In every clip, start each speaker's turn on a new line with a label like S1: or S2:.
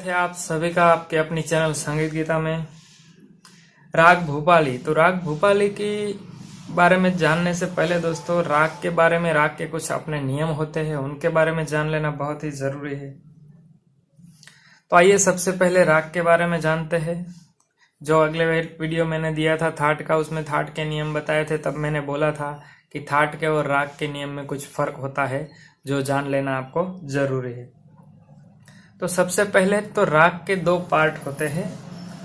S1: स्वागत है आप सभी का आपके अपनी चैनल संगीत गीता में। राग भूपाली। तो राग भूपाली के बारे में जानने से पहले दोस्तों राग के बारे में, राग के कुछ अपने नियम होते हैं, उनके बारे में जान लेना बहुत ही जरूरी है। तो आइए सबसे पहले राग के बारे में जानते हैं। जो अगले वीडियो मैंने दिया था थाट का, उसमें थाट के नियम बताए थे। तब मैंने बोला था कि थाट के और राग के नियम में कुछ फर्क होता है, जो जान लेना आपको जरूरी है। तो सबसे पहले तो राग के दो पार्ट होते हैं,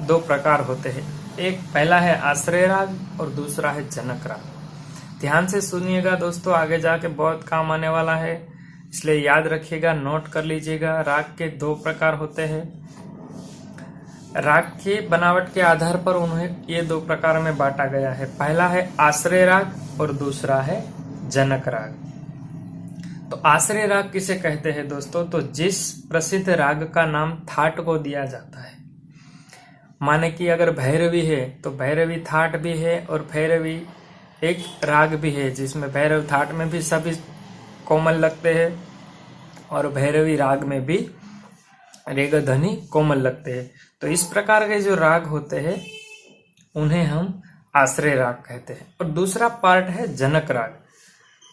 S1: दो प्रकार होते हैं। एक पहला है आश्रय राग और दूसरा है जनक राग। ध्यान से सुनिएगा दोस्तों, आगे जाके बहुत काम आने वाला है, इसलिए याद रखिएगा, नोट कर लीजिएगा। राग के दो प्रकार होते हैं। राग की बनावट के आधार पर उन्हें ये दो प्रकार में बांटा गया है। पहला है आश्रय राग और दूसरा है जनक राग। तो आश्रय राग किसे कहते हैं दोस्तों? तो जिस प्रसिद्ध राग का नाम थाट को दिया जाता है। माने कि अगर भैरवी है तो भैरवी थाट भी है और भैरवी एक राग भी है, जिसमें भैरव थाट में भी सभी कोमल लगते हैं और भैरवी राग में भी रेग ध्वनि कोमल लगते हैं। तो इस प्रकार के जो राग होते हैं उन्हें हम आश्रय राग कहते हैं। और दूसरा पार्ट है जनक राग।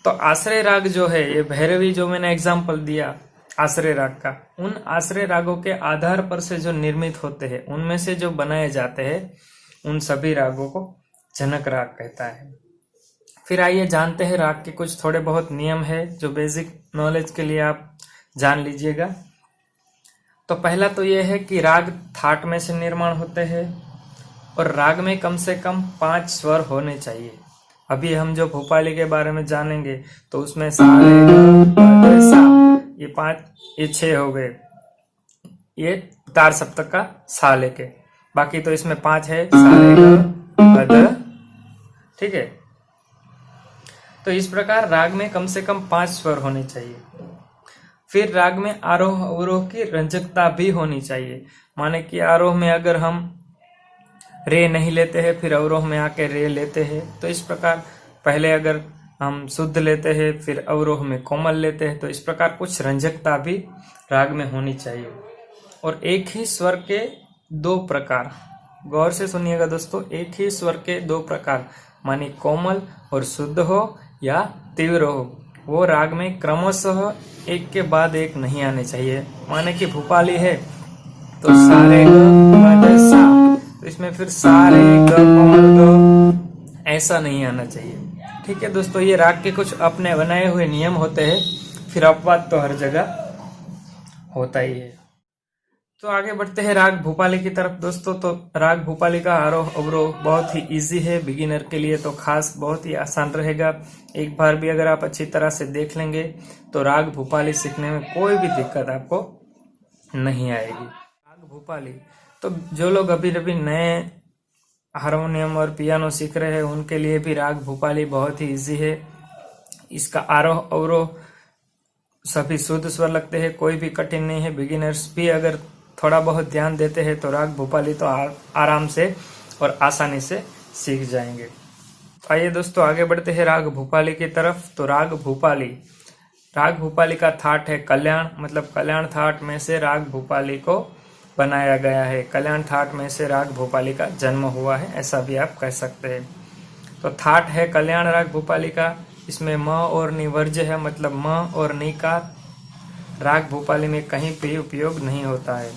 S1: तो आश्रय राग जो है, ये भैरवी जो मैंने एग्जाम्पल दिया आश्रय राग का, उन आश्रय रागों के आधार पर से जो निर्मित होते हैं, उनमें से जो बनाए जाते हैं, उन सभी रागों को जनक राग कहता है। फिर आइए जानते हैं राग के कुछ थोड़े बहुत नियम है, जो बेसिक नॉलेज के लिए आप जान लीजिएगा। तो पहला तो यह है कि राग थाट में से निर्माण होते हैं और राग में कम से कम 5 स्वर होने चाहिए। अभी हम जो भोपाली के बारे में जानेंगे तो उसमें सा रे ग सा, ये 5 ये 6 हो गए, ये तार सप्तक का सा लेके, बाकी तो इसमें 5 है, सा रे ग ध, ठीक है। तो इस प्रकार राग में कम से कम 5 स्वर होने चाहिए। फिर राग में आरोह अवरोह की रंजकता भी होनी चाहिए। माने कि आरोह में अगर हम रे नहीं लेते हैं, फिर अवरोह में आके रे लेते हैं, तो इस प्रकार पहले अगर हम शुद्ध लेते हैं फिर अवरोह में कोमल लेते हैं, तो इस प्रकार कुछ रंजकता भी राग में होनी चाहिए। और एक ही स्वर के 2 प्रकार, गौर से सुनिएगा दोस्तों, एक ही स्वर के 2 प्रकार, मानी कोमल और शुद्ध हो या तीव्र हो, वो राग में क्रमशः एक के बाद एक नहीं आने चाहिए। माने कि भूपाली है तो सारे ग सा, तो इसमें फिर सारे ग कोमल ग ऐसा नहीं आना चाहिए। ठीक है दोस्तों, ये राग के कुछ अपने बनाए हुए नियम होते हैं। फिर अपवाद तो हर जगह होता ही है। तो आगे बढ़ते हैं राग भूपाली की तरफ दोस्तों। तो राग भूपाली का आरोह अवरोह बहुत ही इजी है, बिगिनर के लिए तो खास बहुत ही आसान रहेगा। एक बार भी अगर आप अच्छी तरह से देख लेंगे तो राग भूपाली सीखने में कोई भी दिक्कत आपको नहीं आएगी। राग भूपाली, तो जो लोग अभी नए हारमोनियम और पियानो सीख रहे हैं उनके लिए भी राग भूपाली बहुत ही इजी है। इसका आरोह अवरोह सभी शुद्ध स्वर लगते हैं, कोई भी कठिन नहीं है। बिगिनर्स भी अगर थोड़ा बहुत ध्यान देते हैं तो राग भूपाली तो आराम से और आसानी से सीख जाएंगे। आइए दोस्तों आगे बढ़ते हैं राग भूपाली की तरफ। तो राग भूपाली का थाट है कल्याण, मतलब कल्याण थाट में से राग भूपाली को बनाया गया है। कल्याण थाट में से राग भूपाली का जन्म हुआ है, ऐसा भी आप कह सकते हैं। तो थाट है कल्याण राग भूपाली का, इसमें म और नि वर्ज्य है, मतलब म और नि का राग भूपाली में कहीं भी उपयोग नहीं होता है।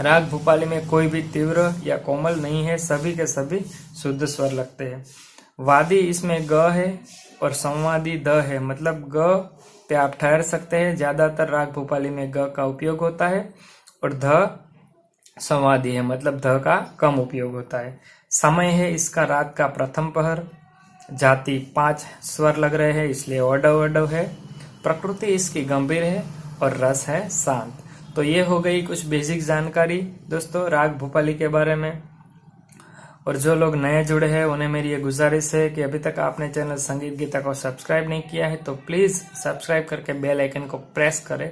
S1: राग भूपाली में कोई भी तीव्र या कोमल नहीं है, सभी के सभी शुद्ध स्वर लगते हैं। वादी इसमें ग है और संवादी द है, मतलब ग पे आप ठहर सकते हैं। ज्यादातर राग भूपाली में ग का उपयोग होता है और ध संवादी है, मतलब ध का कम उपयोग होता है। समय है इसका राग का प्रथम पहर। जाति 5 स्वर लग रहे हैं, इसलिए ओडव ओडव है। प्रकृति इसकी गंभीर है और रस है शांत। तो ये हो गई कुछ बेसिक जानकारी दोस्तों राग भूपाली के बारे में। और जो लोग नए जुड़े हैं उन्हें मेरी ये गुजारिश है कि अभी तक आपने चैनल संगीत गीता को सब्सक्राइब नहीं किया है तो प्लीज सब्सक्राइब करके बेल आइकन को प्रेस करें,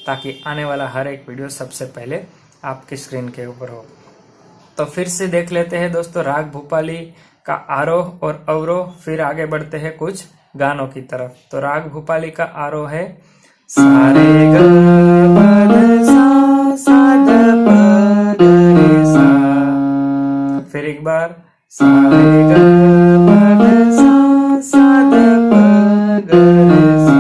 S1: ताकि आने वाला हर एक वीडियो सबसे पहले आपकी स्क्रीन के ऊपर हो। तो फिर से देख लेते हैं दोस्तों राग भूपाली का आरोह और अवरोह, फिर आगे बढ़ते हैं कुछ गानों की तरफ। तो राग भूपाली का आरोह है सा रे ग प ध सा सा ध प बार सा रे ग प ध सा ध प ग रे सा।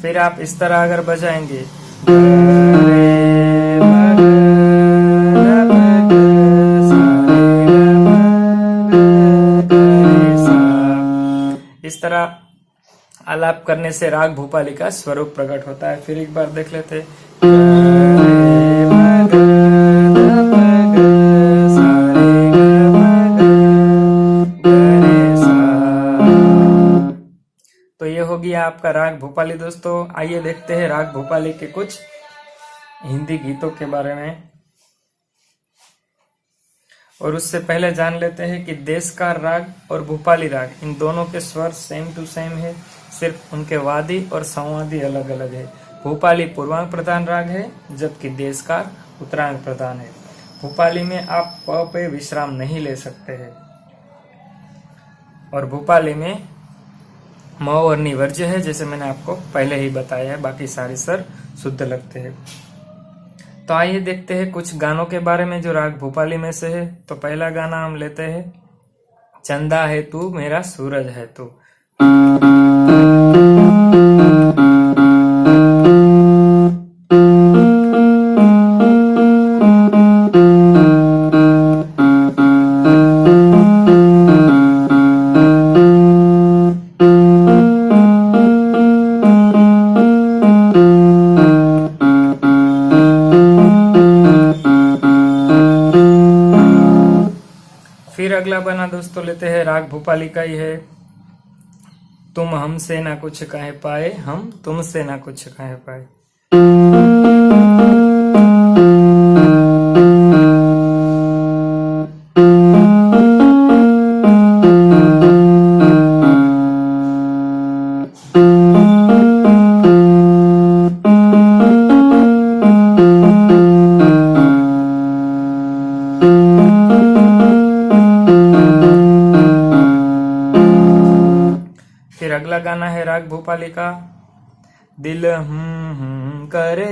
S1: फिर आप इस तरह अगर बजाएंगे ग रे प ग ध प ग सा रे ग प ग रे सा। इस तरह आलाप करने से राग भूपाली का स्वरूप प्रकट होता है। फिर एक बार देख लेते तो ये हो गया आपका राग भूपाली। दोस्तों आइए देखते हैं राग भूपाली के कुछ हिंदी गीतों के बारे में, और उससे पहले जान लेते हैं कि देशकार राग और भूपाली राग इन दोनों के स्वर सेम टू सेम है, सिर्फ उनके वादी और संवादी अलग अलग है। भूपाली पूर्वांग प्रधान राग है जबकि देशकार उत्तरांग प्रधान है। भूपाली में आप प पे विश्राम नहीं ले सकते हैं और भूपाली में म और नि वर्ज्य है, जैसे मैंने आपको पहले ही बताया है। बाकी सारे स्वर शुद्ध लगते हैं। तो आइए देखते हैं कुछ गानों के बारे में जो राग भूपाली में से है। तो पहला गाना हम लेते हैं चंदा है तू मेरा सूरज है तू। फिर अगला गाना दोस्तों लेते हैं राग भूपाली का ही है तुम हमसे ना कुछ कह पाए हम तुमसे ना कुछ कह पाए। फिर अगला गाना है राग भूपाली का दिल करे।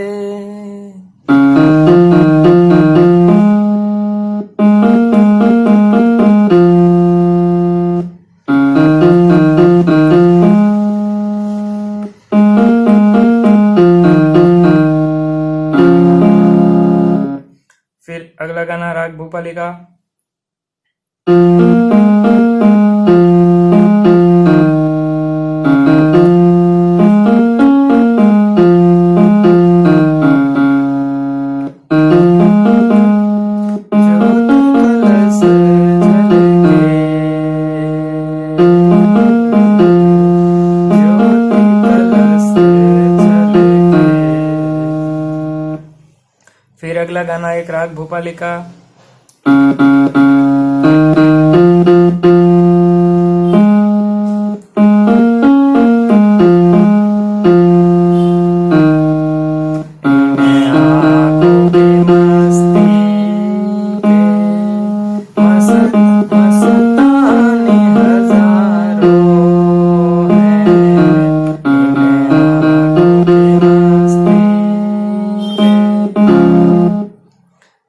S1: फिर अगला गाना राग भूपाली का फिर अगला गाना एक राग भूपाली का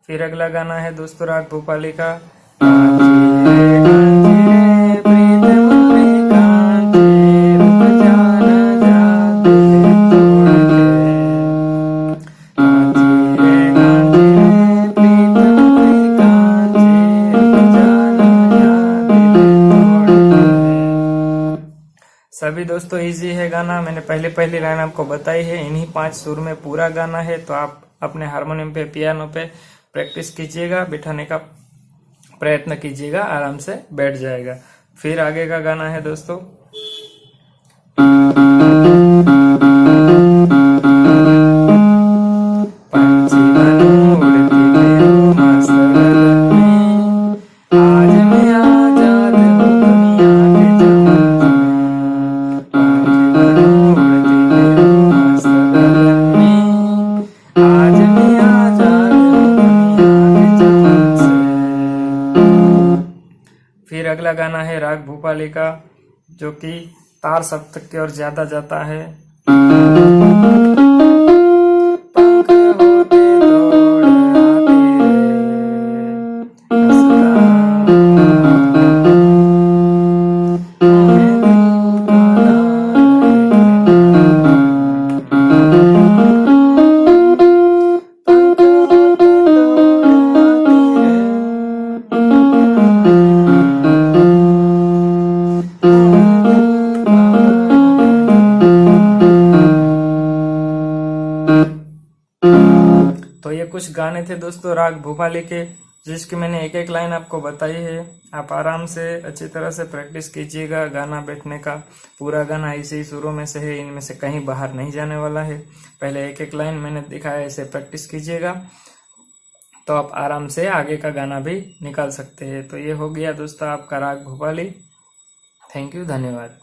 S1: फिर अगला गाना है दोस्तों राग भूपाली का सभी दोस्तों इजी है गाना, मैंने पहली लाइन आपको बताई है। इन्हीं 5 सुर में पूरा गाना है, तो आप अपने हारमोनियम पे पियानो पे प्रैक्टिस कीजिएगा, बिठाने का प्रयत्न कीजिएगा, आराम से बैठ जाएगा। फिर आगे का गाना है दोस्तों फिर अगला गाना है राग भूपाली का जो कि तार सप्तक की ओर ज्यादा जाता है। पंख होते दौड़ आती रे, गाने थे दोस्तों राग भोपाली के, जिसकी मैंने एक एक लाइन आपको बताई है। आप आराम से अच्छी तरह से प्रैक्टिस कीजिएगा। गाना बैठने का पूरा गाना ऐसे ही सुरों में से है, इनमें से कहीं बाहर नहीं जाने वाला है। पहले एक एक लाइन मैंने दिखाया, ऐसे प्रैक्टिस कीजिएगा तो आप आराम से आगे का गाना भी निकाल सकते हैं। तो ये हो गया दोस्तों आपका राग भोपाली। थैंक यू, धन्यवाद।